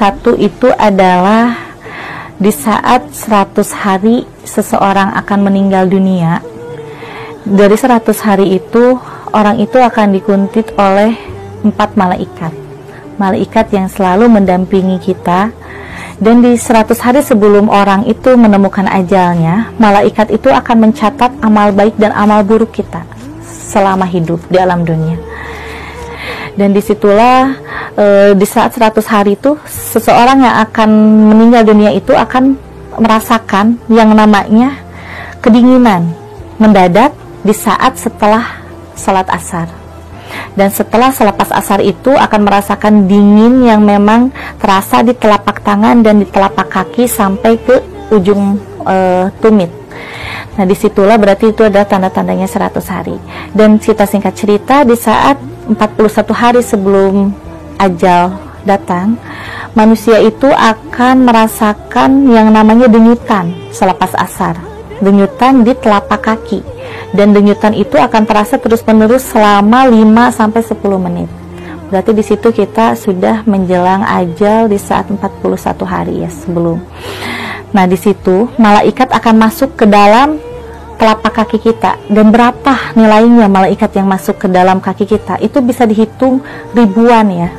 satu itu adalah di saat 100 hari seseorang akan meninggal dunia. Dari 100 hari itu, orang itu akan dikuntit oleh 4 malaikat. Malaikat yang selalu mendampingi kita. Dan di 100 hari sebelum orang itu menemukan ajalnya, malaikat itu akan mencatat amal baik dan amal buruk kita selama hidup di alam dunia. Dan disitulah di saat 100 hari itu, seseorang yang akan meninggal dunia itu akan merasakan yang namanya kedinginan mendadak di saat setelah salat asar. Dan setelah selepas asar itu akan merasakan dingin yang memang terasa di telapak tangan dan di telapak kaki sampai ke ujung tumit. Nah, disitulah berarti itu adalah tanda-tandanya 100 hari. Dan kita singkat cerita, di saat 41 hari sebelum ajal datang, manusia itu akan merasakan yang namanya denyutan selepas asar. Denyutan di telapak kaki. Dan denyutan itu akan terasa terus-menerus selama 5-10 menit. Berarti di situ kita sudah menjelang ajal di saat 41 hari ya sebelum. Nah, di situ malaikat akan masuk ke dalam telapak kaki kita. Dan berapa nilainya malaikat yang masuk ke dalam kaki kita? Itu bisa dihitung ribuan ya.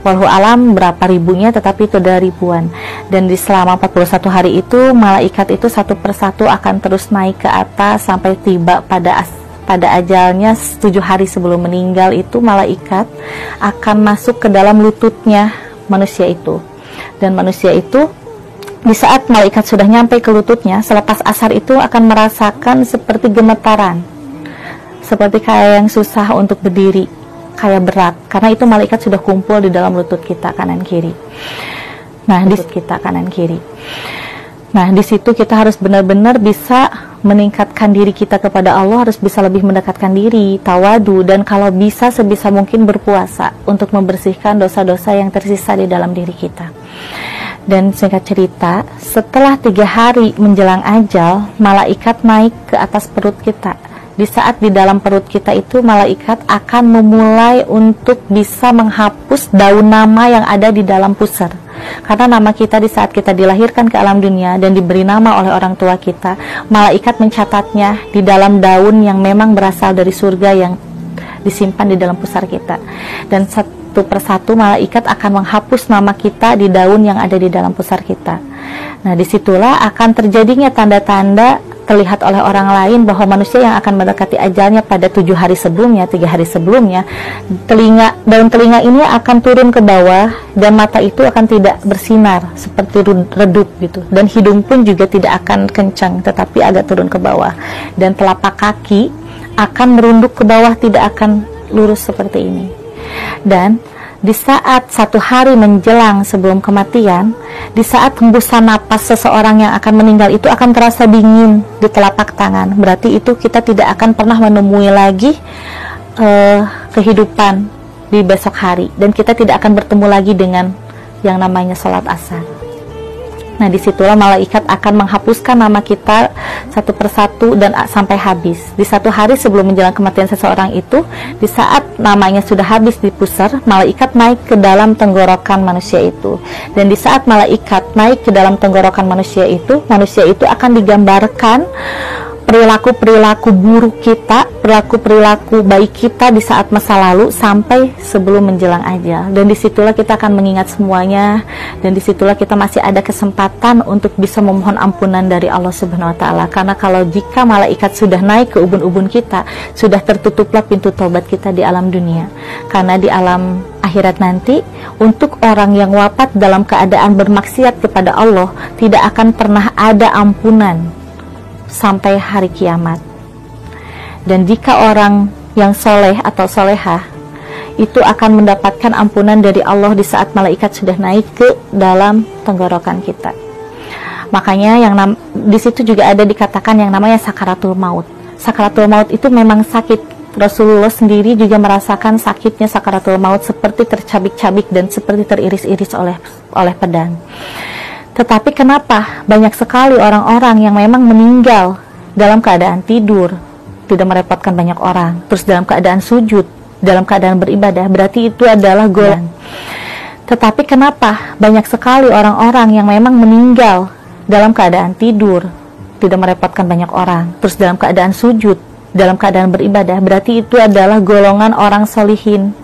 Wallahu alam berapa ribunya, tetapi itu ada ribuan. Dan di selama 41 hari itu, malaikat itu satu persatu akan terus naik ke atas sampai tiba pada ajalnya 7 hari sebelum meninggal itu, malaikat akan masuk ke dalam lututnya manusia itu. Dan manusia itu, di saat malaikat sudah nyampe ke lututnya, selepas asar itu akan merasakan seperti gemetaran, seperti kayak yang susah untuk berdiri, kayak berat, karena itu malaikat sudah kumpul di dalam lutut kita kanan kiri. Nah, di kita kanan kiri. Nah, di situ kita harus benar-benar bisa meningkatkan diri kita kepada Allah, harus bisa lebih mendekatkan diri, tawadu, dan kalau bisa sebisa mungkin berpuasa untuk membersihkan dosa-dosa yang tersisa di dalam diri kita. Dan singkat cerita, setelah 3 hari menjelang ajal, malaikat naik ke atas perut kita. Di saat di dalam perut kita itu, malaikat akan memulai untuk bisa menghapus daun nama yang ada di dalam pusar. Karena nama kita di saat kita dilahirkan ke alam dunia dan diberi nama oleh orang tua kita, malaikat mencatatnya di dalam daun yang memang berasal dari surga yang disimpan di dalam pusar kita. Dan satu persatu malaikat akan menghapus nama kita di daun yang ada di dalam pusar kita. Nah, disitulah akan terjadinya tanda-tanda terlihat oleh orang lain bahwa manusia yang akan mendekati ajalnya pada 7 hari sebelumnya, 3 hari sebelumnya, daun telinga ini akan turun ke bawah dan mata itu akan tidak bersinar seperti redup gitu, dan hidung pun juga tidak akan kencang tetapi agak turun ke bawah, dan telapak kaki akan merunduk ke bawah, tidak akan lurus seperti ini. Dan di saat 1 hari menjelang sebelum kematian, di saat hembusan napas seseorang yang akan meninggal itu akan terasa dingin di telapak tangan. Berarti itu kita tidak akan pernah menemui lagi kehidupan di besok hari, dan kita tidak akan bertemu lagi dengan yang namanya sholat asar. Nah, disitulah malaikat akan menghapuskan nama kita satu persatu dan sampai habis. Di 1 hari sebelum menjelang kematian seseorang itu, di saat namanya sudah habis di pusar, malaikat naik ke dalam tenggorokan manusia itu. Dan di saat malaikat naik ke dalam tenggorokan manusia itu akan digambarkan perilaku-perilaku buruk kita, perilaku-perilaku baik kita di saat masa lalu sampai sebelum menjelang ajal. Dan disitulah kita akan mengingat semuanya, dan disitulah kita masih ada kesempatan untuk bisa memohon ampunan dari Allah Subhanahu wa Ta'ala. Karena kalau jika malaikat sudah naik ke ubun-ubun kita, sudah tertutuplah pintu taubat kita di alam dunia. Karena di alam akhirat nanti, untuk orang yang wafat dalam keadaan bermaksiat kepada Allah, tidak akan pernah ada ampunan sampai hari kiamat. Dan jika orang yang soleh atau solehah itu akan mendapatkan ampunan dari Allah di saat malaikat sudah naik ke dalam tenggorokan kita. Makanya di situ juga ada dikatakan yang namanya sakaratul maut. Sakaratul maut itu memang sakit. Rasulullah sendiri juga merasakan sakitnya sakaratul maut, seperti tercabik-cabik dan seperti teriris-iris oleh pedang. Tetapi kenapa banyak sekali orang-orang yang memang meninggal dalam keadaan tidur, tidak merepotkan banyak orang, terus dalam keadaan sujud, dalam keadaan beribadah, berarti itu adalah golongan. Tetapi kenapa banyak sekali orang-orang yang memang meninggal dalam keadaan tidur, tidak merepotkan banyak orang, terus dalam keadaan sujud, dalam keadaan beribadah? Berarti itu adalah golongan orang solihin,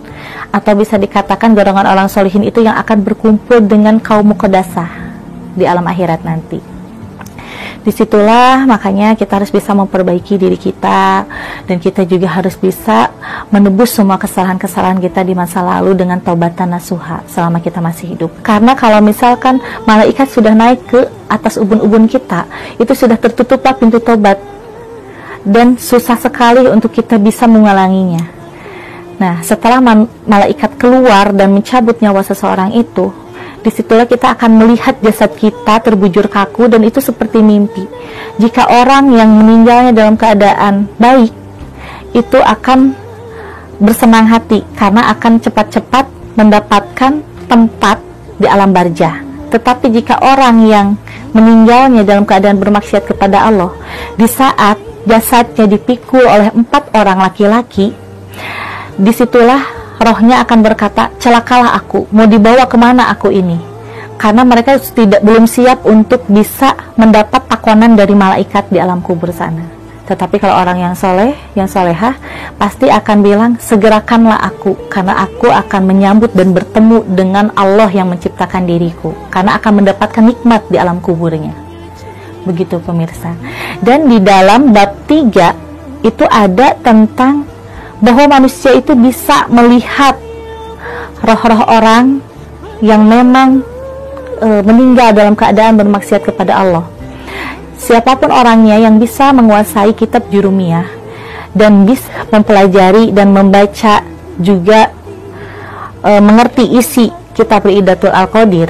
atau bisa dikatakan golongan orang solihin itu yang akan berkumpul dengan kaum muqaddasah di alam akhirat nanti. Disitulah makanya kita harus bisa memperbaiki diri kita, dan kita juga harus bisa menebus semua kesalahan-kesalahan kita di masa lalu dengan taubatan nasuha selama kita masih hidup. Karena kalau misalkan malaikat sudah naik ke atas ubun-ubun kita, itu sudah tertutuplah pintu tobat, dan susah sekali untuk kita bisa mengulanginya. Nah, setelah malaikat keluar dan mencabut nyawa seseorang itu, disitulah kita akan melihat jasad kita terbujur kaku, dan itu seperti mimpi. Jika orang yang meninggalnya dalam keadaan baik, itu akan bersenang hati karena akan cepat-cepat mendapatkan tempat di alam barzah. Tetapi jika orang yang meninggalnya dalam keadaan bermaksiat kepada Allah, di saat jasadnya dipikul oleh 4 orang laki-laki, disitulah rohnya akan berkata, celakalah aku, mau dibawa kemana aku ini? Karena mereka belum siap untuk bisa mendapat takwanan dari malaikat di alam kubur sana. Tetapi kalau orang yang soleh, yang solehah, pasti akan bilang, segerakanlah aku, karena aku akan menyambut dan bertemu dengan Allah yang menciptakan diriku, karena akan mendapatkan nikmat di alam kuburnya. Begitu pemirsa. Dan di dalam bab 3 itu ada tentang bahwa manusia itu bisa melihat roh-roh orang yang memang meninggal dalam keadaan bermaksiat kepada Allah. Siapapun orangnya yang bisa menguasai kitab Jurumiyah dan bisa mempelajari dan membaca juga mengerti isi kitab Ri'idatul Al-Qadir,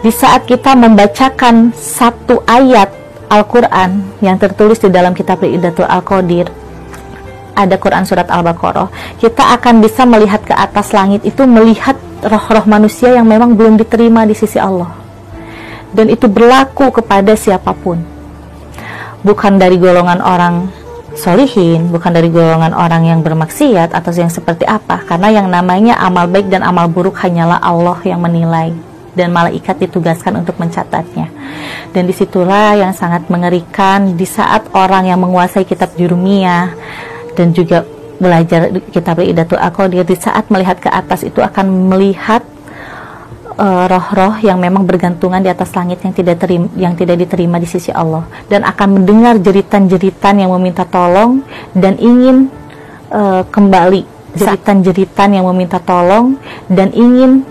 di saat kita membacakan satu ayat Al-Quran yang tertulis di dalam kitab Ri'idatul Al-Qadir, ada Quran surat Al-Baqarah, kita akan bisa melihat ke atas langit itu, melihat roh-roh manusia yang memang belum diterima di sisi Allah. Dan itu berlaku kepada siapapun, bukan dari golongan orang solihin, bukan dari golongan orang yang bermaksiat atau yang seperti apa, karena yang namanya amal baik dan amal buruk hanyalah Allah yang menilai, dan malaikat ditugaskan untuk mencatatnya. Dan disitulah yang sangat mengerikan, di saat orang yang menguasai kitab Jurumiyah dan juga belajar kitab Ri'idatul Al-Qadir, di saat melihat ke atas itu akan melihat roh-roh yang memang bergantungan di atas langit yang tidak diterima di sisi Allah, dan akan mendengar jeritan-jeritan yang meminta tolong dan ingin kembali, jeritan-jeritan yang meminta tolong dan ingin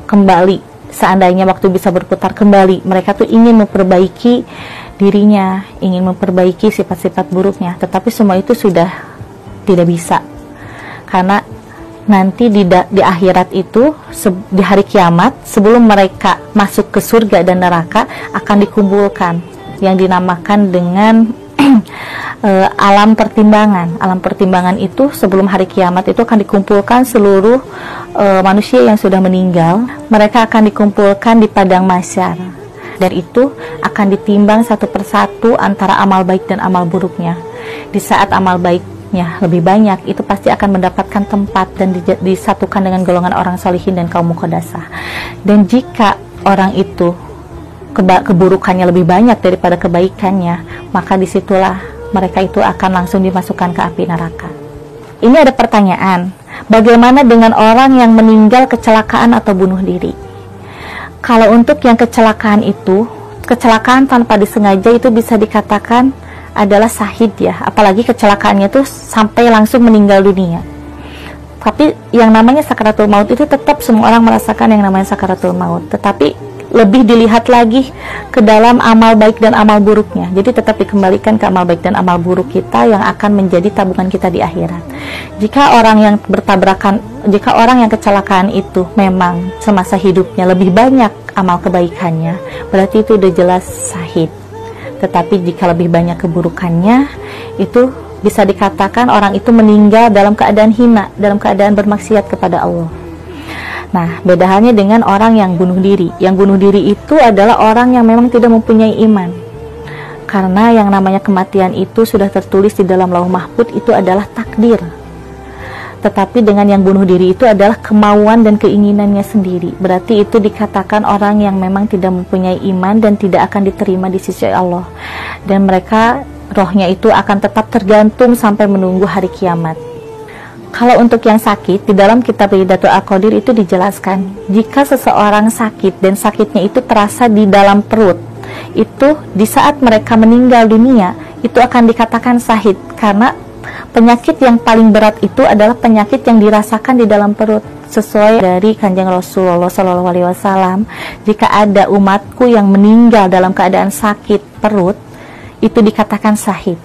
kembali. Seandainya waktu bisa berputar kembali, mereka tuh ingin memperbaiki dirinya, ingin memperbaiki sifat-sifat buruknya, tetapi semua itu sudah tidak bisa, karena nanti di akhirat itu, di hari kiamat, sebelum mereka masuk ke surga dan neraka, akan dikumpulkan yang dinamakan dengan alam pertimbangan. Alam pertimbangan itu sebelum hari kiamat itu akan dikumpulkan seluruh manusia yang sudah meninggal. Mereka akan dikumpulkan di padang mahsyar, dan itu akan ditimbang satu persatu antara amal baik dan amal buruknya. Di saat amal baiknya lebih banyak, itu pasti akan mendapatkan tempat dan disatukan dengan golongan orang solihin dan kaum muqaddasah. Dan jika orang itu keburukannya lebih banyak daripada kebaikannya, maka disitulah mereka itu akan langsung dimasukkan ke api neraka. Ini ada pertanyaan, bagaimana dengan orang yang meninggal kecelakaan atau bunuh diri? Kalau untuk yang kecelakaan itu, kecelakaan tanpa disengaja itu bisa dikatakan adalah syahid ya, apalagi kecelakaannya itu sampai langsung meninggal dunia. Tapi yang namanya sakaratul maut itu tetap semua orang merasakan yang namanya sakaratul maut, tetapi lebih dilihat lagi ke dalam amal baik dan amal buruknya. Jadi tetap dikembalikan ke amal baik dan amal buruk kita yang akan menjadi tabungan kita di akhirat. Jika orang yang bertabrakan, jika orang yang kecelakaan itu memang semasa hidupnya lebih banyak amal kebaikannya, berarti itu udah jelas syahid. Tetapi jika lebih banyak keburukannya, itu bisa dikatakan orang itu meninggal dalam keadaan hina, dalam keadaan bermaksiat kepada Allah. Nah, beda halnya dengan orang yang bunuh diri. Yang bunuh diri itu adalah orang yang memang tidak mempunyai iman. Karena yang namanya kematian itu sudah tertulis di dalam Lauh Mahfuz, itu adalah takdir. tetapi dengan yang bunuh diri itu adalah kemauan dan keinginannya sendiri. Berarti itu dikatakan orang yang memang tidak mempunyai iman dan tidak akan diterima di sisi Allah. Dan mereka rohnya itu akan tetap tergantung sampai menunggu hari kiamat. Kalau untuk yang sakit, di dalam kitab Hidayatul Aqadir itu dijelaskan, jika seseorang sakit dan sakitnya itu terasa di dalam perut, itu di saat mereka meninggal dunia, itu akan dikatakan syahid, karena penyakit yang paling berat itu adalah penyakit yang dirasakan di dalam perut. Sesuai dari Kanjeng Rasulullah SAW, jika ada umatku yang meninggal dalam keadaan sakit perut, itu dikatakan syahid.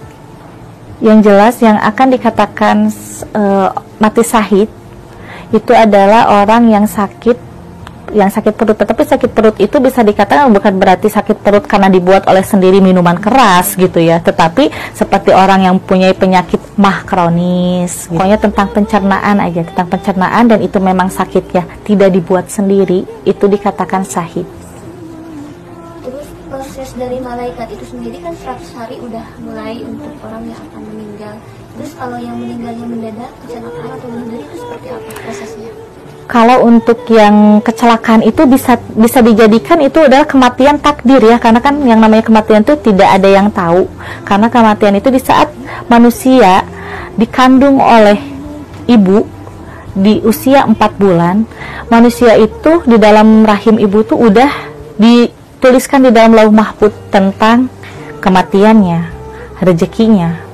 Yang jelas yang akan dikatakan mati syahid itu adalah orang yang sakit perut. Tetapi sakit perut itu bisa dikatakan bukan berarti sakit perut karena dibuat oleh sendiri minuman keras gitu ya, tetapi seperti orang yang punya penyakit mah kronis gitu. Pokoknya tentang pencernaan aja, tentang pencernaan, dan itu memang sakit ya, tidak dibuat sendiri, itu dikatakan syahid. Terus proses dari malaikat itu sendiri kan 100 hari udah mulai untuk orang yang akan meninggal. Terus kalau yang meninggalnya mendadak, kecelakaan atau bunuh diri itu seperti apa prosesnya? Kalau untuk yang kecelakaan itu bisa dijadikan itu adalah kematian takdir ya, karena kan yang namanya kematian itu tidak ada yang tahu. Karena kematian itu di saat manusia dikandung oleh ibu di usia 4 bulan, manusia itu di dalam rahim ibu itu udah dituliskan di dalam lauh mahfuz tentang kematiannya, rezekinya,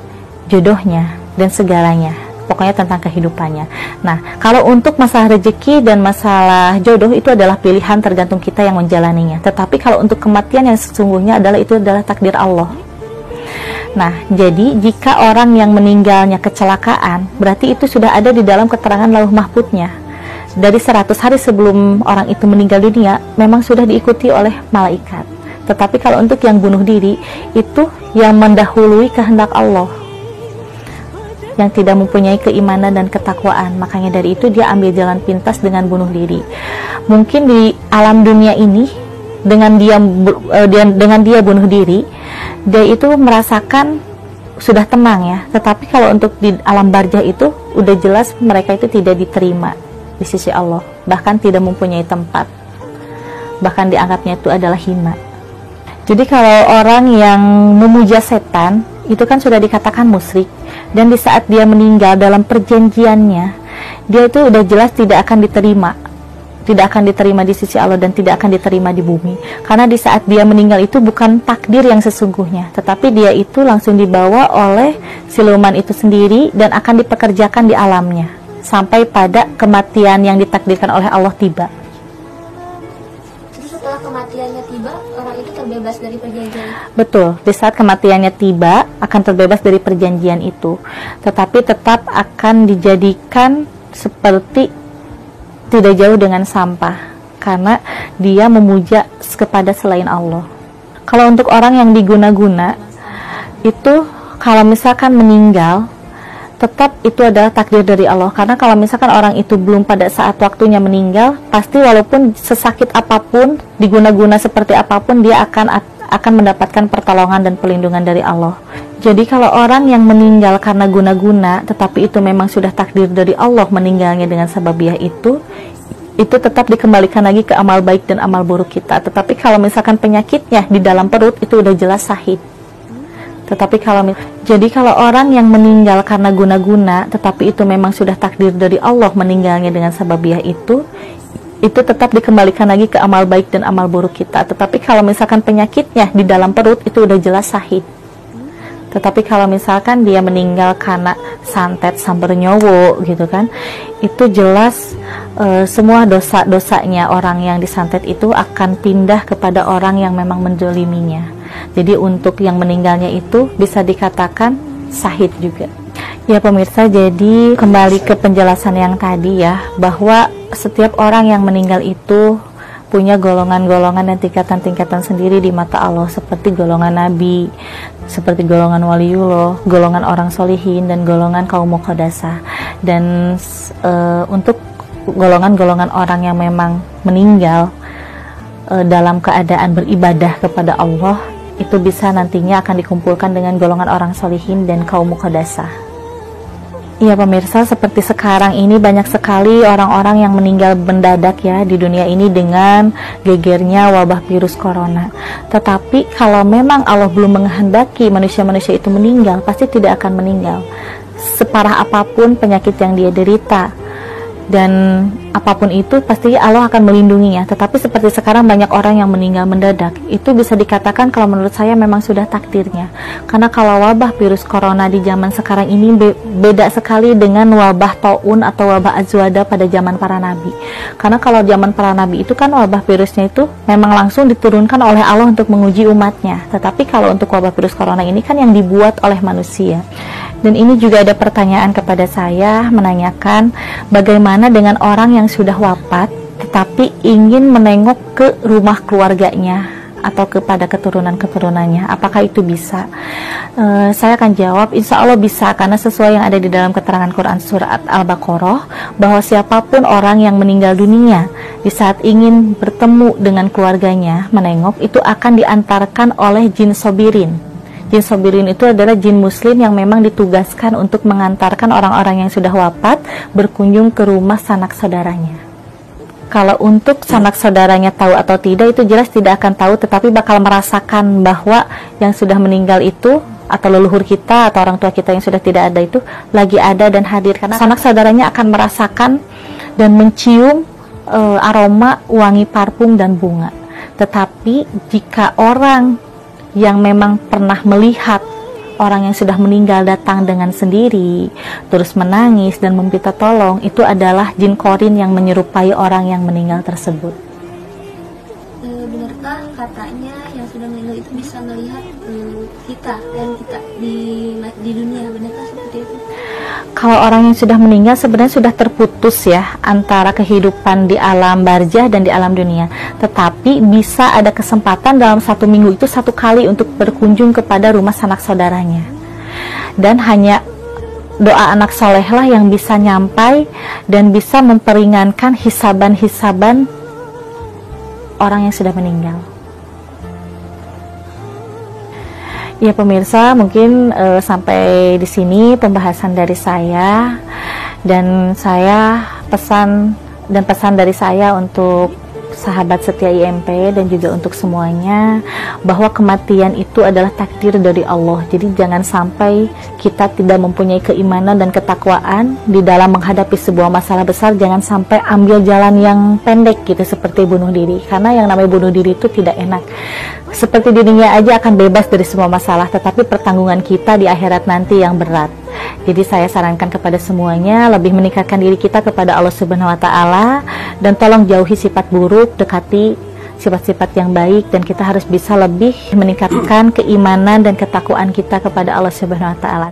jodohnya, dan segalanya. Pokoknya tentang kehidupannya. Nah, kalau untuk masalah rezeki dan masalah jodoh itu adalah pilihan tergantung kita yang menjalaninya. Tetapi kalau untuk kematian yang sesungguhnya itu adalah takdir Allah. Nah, jadi jika orang yang meninggalnya kecelakaan, berarti itu sudah ada di dalam keterangan lauh mahfuznya. Dari 100 hari sebelum orang itu meninggal dunia, memang sudah diikuti oleh malaikat. Tetapi kalau untuk yang bunuh diri, itu yang mendahului kehendak Allah, yang tidak mempunyai keimanan dan ketakwaan. Makanya dari itu dia ambil jalan pintas dengan bunuh diri. Mungkin di alam dunia ini dengan dia bunuh diri, dia itu merasakan sudah tenang ya. Tetapi kalau untuk di alam barzah itu udah jelas mereka itu tidak diterima di sisi Allah, bahkan tidak mempunyai tempat, bahkan dianggapnya itu adalah hina. Jadi kalau orang yang memuja setan itu kan sudah dikatakan musyrik, dan di saat dia meninggal dalam perjanjiannya, dia itu udah jelas tidak akan diterima di sisi Allah dan tidak akan diterima di bumi. Karena di saat dia meninggal itu bukan takdir yang sesungguhnya, tetapi dia itu langsung dibawa oleh siluman itu sendiri dan akan dipekerjakan di alamnya sampai pada kematian yang ditakdirkan oleh Allah tiba. Setelah kematiannya tiba, orang itu terbebas dari perjanjian. Betul, di saat kematiannya tiba akan terbebas dari perjanjian itu, tetapi tetap akan dijadikan seperti tidak jauh dengan sampah karena dia memuja kepada selain Allah. Kalau untuk orang yang diguna-guna itu, kalau misalkan meninggal, tetap itu adalah takdir dari Allah. Karena kalau misalkan orang itu belum pada saat waktunya meninggal, pasti walaupun sesakit apapun, diguna-guna seperti apapun, dia akan mendapatkan pertolongan dan perlindungan dari Allah. Jadi kalau orang yang meninggal karena guna-guna, tetapi itu memang sudah takdir dari Allah meninggalnya dengan sababiah itu tetap dikembalikan lagi ke amal baik dan amal buruk kita. Tetapi kalau misalkan penyakitnya di dalam perut, itu udah jelas syahid. Tetapi kalau orang yang meninggal karena guna-guna, tetapi itu memang sudah takdir dari Allah meninggalnya dengan sababiah itu tetap dikembalikan lagi ke amal baik dan amal buruk kita. Tetapi kalau misalkan penyakitnya di dalam perut, itu udah jelas syahid. Tetapi kalau misalkan dia meninggal karena santet sambar nyowo gitu kan, itu jelas semua dosa-dosanya orang yang disantet itu akan pindah kepada orang yang memang menzaliminya. Jadi untuk yang meninggalnya itu bisa dikatakan syahid juga. Ya pemirsa, jadi kembali ke penjelasan yang tadi ya, bahwa setiap orang yang meninggal itu punya golongan-golongan dan tingkatan-tingkatan sendiri di mata Allah, seperti golongan nabi, seperti golongan waliullah, golongan orang solihin, dan golongan kaum muqaddasah. Dan untuk golongan-golongan orang yang memang meninggal dalam keadaan beribadah kepada Allah, itu bisa nantinya akan dikumpulkan dengan golongan orang solihin dan kaum muqaddasah. Iya pemirsa, seperti sekarang ini banyak sekali orang-orang yang meninggal mendadak ya di dunia ini dengan gegernya wabah virus corona. Tetapi kalau memang Allah belum menghendaki manusia-manusia itu meninggal, pasti tidak akan meninggal. Separah apapun penyakit yang dia derita dan apapun itu pasti Allah akan melindunginya. Tetapi seperti sekarang banyak orang yang meninggal mendadak, itu bisa dikatakan kalau menurut saya memang sudah takdirnya. Karena kalau wabah virus corona di zaman sekarang ini beda sekali dengan wabah taun atau wabah azwada pada zaman para nabi. Karena kalau zaman para nabi itu kan wabah virusnya itu memang langsung diturunkan oleh Allah untuk menguji umatnya. Tetapi kalau untuk wabah virus corona ini kan yang dibuat oleh manusia. Dan ini juga ada pertanyaan kepada saya menanyakan bagaimana dengan orang yang sudah wafat tetapi ingin menengok ke rumah keluarganya atau kepada keturunan-keturunannya, apakah itu bisa? Saya akan jawab, insya Allah bisa, karena sesuai yang ada di dalam keterangan Quran surat Al-Baqarah bahwa siapapun orang yang meninggal dunia di saat ingin bertemu dengan keluarganya menengok, itu akan diantarkan oleh jin sobirin. Jin sobirin itu adalah jin muslim yang memang ditugaskan untuk mengantarkan orang-orang yang sudah wafat berkunjung ke rumah sanak saudaranya. Kalau untuk sanak saudaranya tahu atau tidak, itu jelas tidak akan tahu, tetapi bakal merasakan bahwa yang sudah meninggal itu atau leluhur kita atau orang tua kita yang sudah tidak ada itu lagi ada dan hadir, karena sanak saudaranya akan merasakan dan mencium aroma wangi parfum dan bunga. Tetapi jika orang yang memang pernah melihat orang yang sudah meninggal datang dengan sendiri, terus menangis dan meminta tolong, itu adalah jin korin yang menyerupai orang yang meninggal tersebut. Benarkah katanya yang sudah meninggal itu bisa melihat kita dan kita di dunia? Benarkah seperti itu? Kalau orang yang sudah meninggal sebenarnya sudah terputus ya antara kehidupan di alam barzah dan di alam dunia. Tetapi bisa ada kesempatan dalam 1 minggu itu 1 kali untuk berkunjung kepada rumah sanak saudaranya. Dan hanya doa anak soleh lah yang bisa nyampai dan bisa memperingankan hisaban-hisaban orang yang sudah meninggal. Ya pemirsa, mungkin sampai di sini pembahasan dari saya, dan saya pesan dari saya untuk sahabat setia IMP dan juga untuk semuanya, bahwa kematian itu adalah takdir dari Allah. Jadi jangan sampai kita tidak mempunyai keimanan dan ketakwaan di dalam menghadapi sebuah masalah besar. Jangan sampai ambil jalan yang pendek gitu, seperti bunuh diri, karena yang namanya bunuh diri itu tidak enak. Seperti dirinya aja akan bebas dari semua masalah, tetapi pertanggungan kita di akhirat nanti yang berat. Jadi saya sarankan kepada semuanya lebih meningkatkan diri kita kepada Allah Subhanahu wa taala, dan tolong jauhi sifat buruk, dekati sifat-sifat yang baik, dan kita harus bisa lebih meningkatkan keimanan dan ketakwaan kita kepada Allah Subhanahu wa taala.